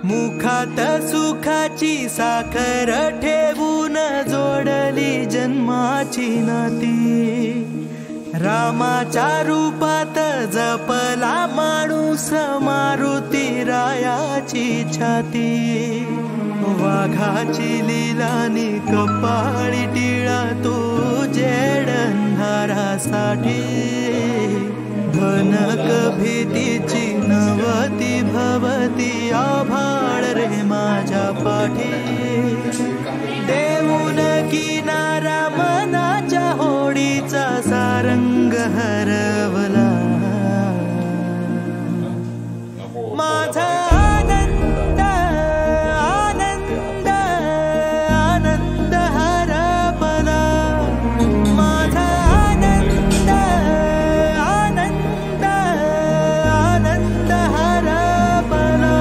मुखात सुखाची साखर ठेवून जोडली जन्माची नाती। रामाच्या रूपात जपला माणूस मारुती रायाची छाती। वाघाची लीलानी कपाळी टिळा तू जेड अंधारासाठी। भनक भीतीची नवती भवती आभाळ रे माझ्या पाठी। देऊन किनारा मनाच्या होडीचा सारंग हरवला। माझा आनंद आनंद आनंद हरपला। माझा आनंद आनंद आनंद हरपला।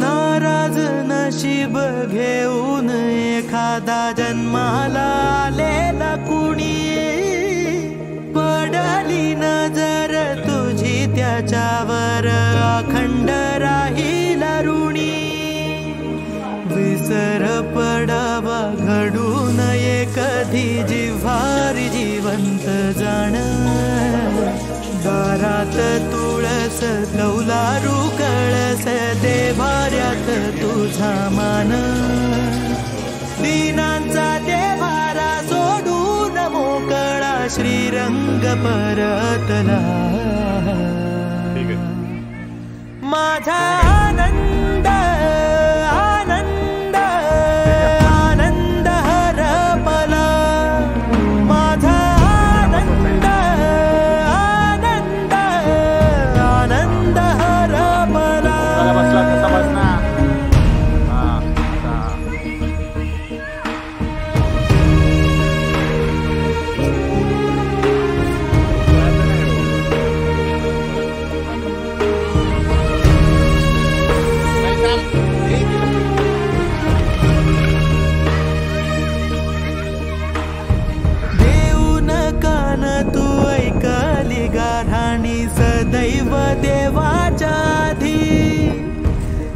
नाराज नशीब घेऊन एखादा जन्माला आलेला कुणी। पडली नजर तुझी त्याच्यावर अखंड राहील ऋणी। विसर पडावा घडू नये कधी जिव्हारी जिवंत जाण। दारात तुळस कौलारू कळस देभाऱ्यात तुझा मान। दीनांचा देभारा सोडून मोकळा श्रीरंग परतला। माझा आनंद आनंद आनंद हरपला। माझा आनंद आनंद आनंद हरपला। देऊन कान तू ऐकली गाऱ्हाणी सदैव देवाच्या आधी।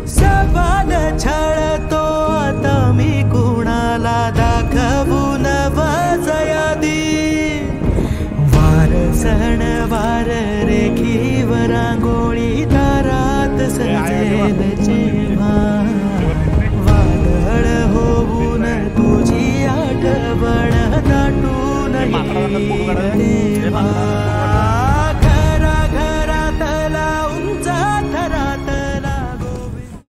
सवाल छळतो आता मी कुणाला दाखवून वजयादी। वार सण वार रेखीवर रांगोळी दारात सजेल जेव्हा। वादळ होऊन तुझी आठवण दाटून येईल तेव्हा।